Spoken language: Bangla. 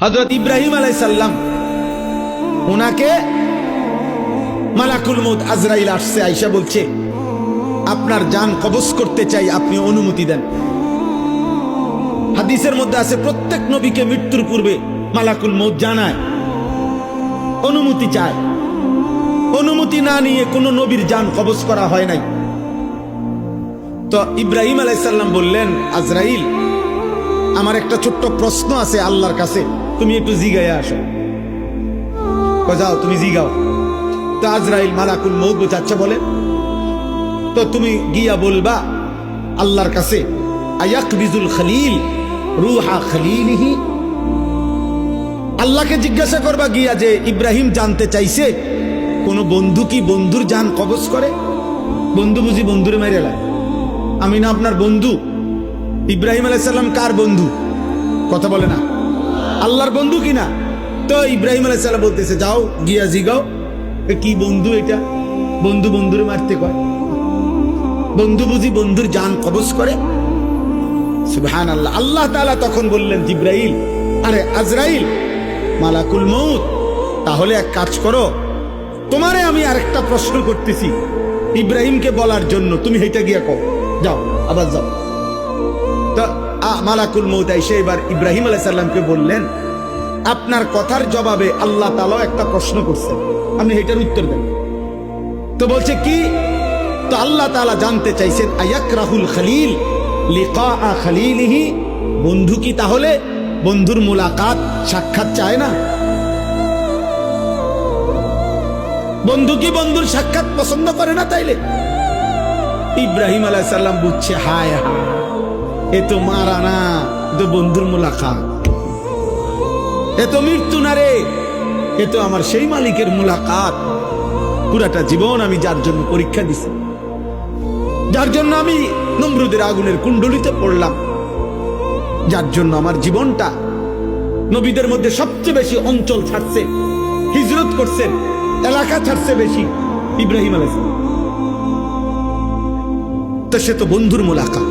হযরত ইব্রাহিম আলাইহিস সালাম ওনাকে মালাকুল মউত আজরাইল আসছে, আয়েশা বলছে আপনার জান কবজ করতে চাই, আপনি অনুমতি দেন। হাদিসের মধ্যে আছে প্রত্যেক নবীকে মৃত্যুর পূর্বে মালাকুল মউত জানায়, অনুমতি চায়। অনুমতি না নিয়ে কোন নবীর জান কবজ করা হয় নাই। তো ইব্রাহিম আলাইহিস সালাম বললেন, আজরাইল আমার একটা ছোট্ট প্রশ্ন আছে আল্লাহর কাছে, তুমি একটু জিগাইয়া আসো। যাও তুমি জিগাও। তো আজরাইল মালাকুল মউত বলছে আচ্ছা বলে। তো তুমি গিয়া বলবা আল্লাহর কাছে, আয়াকবিজুল খলিল রুহা খলিলিহি, আল্লাহকে জিজ্ঞাসা করবা গিয়া যে ইব্রাহিম জানতে চাইছে কোন বন্ধু কি বন্ধুর জান কবজ করে? বন্ধু বুঝি বন্ধুরে মেরে লায়? আমি না আপনার বন্ধু? ইব্রাহিম আলাইহিস সালাম কার বন্ধু? কথা বলে না, আল্লাহর বন্ধু কিনা? তো ইব্রাহিম আলাইহিস সালাম বলতেছে যাও গিয়া জিগাও কি বন্ধু এটা, বন্ধু বন্ধুরে মারতে কয়? বন্ধু বুঝি বন্ধুর জান কবজ করে? সুবহানাল্লাহ। আল্লাহ তাআলা তখন বললেন জিব্রাইল, আরে আজরাইল মালাকুল মউত, তাহলে এক কাজ করো, তোমারে আমি আরেকটা প্রশ্ন করতেছি ইব্রাহিমকে বলার জন্য, তুমি হেঁটে গিয়া কও, যাও আবার যাও। তো মালাকুল মউত এসে এবার ইব্রাহিম আলাইহিস সালামকে বললেন, আপনার কথার জবাবে আল্লাহ তাআলা একটা প্রশ্ন করছেন, আপনি এটার উত্তর দেন। তো বলছে কি? তো আল্লাহ তাআলা জানতে চাইছেন আয়াকরাহুল খলিল লিকা খলিলিহি, বন্ধু কি তাহলে বন্ধুর মুলাকাত সাক্ষাৎ চায় না? বন্ধু কি বন্ধুর সাক্ষাৎ পছন্দ করে না? তাইলে ইব্রাহিম আলাইহিস সালাম বুঝছে, হায় হায় এ তো মারা না, তো বন্ধুর মুলাকাত, এ তো মৃত্যু না রে, এ তো আমার সেই মালিকের মুলাকাত। পুরাটা জীবন আমি যার জন্য পরীক্ষা দিছি, যার জন্য আমি নমরুদের আগুনের কুণ্ডলিতে পড়লাম, যার জন্য আমার জীবনটা নবীদের মধ্যে সবচেয়ে বেশি অঞ্চল ছাড়ছে, হিজরত করছেন, এলাকা ছাড়ছে বেশি ইব্রাহিম আলাইহিস সালাম। তো সে তো বন্ধুর মুলাকাত।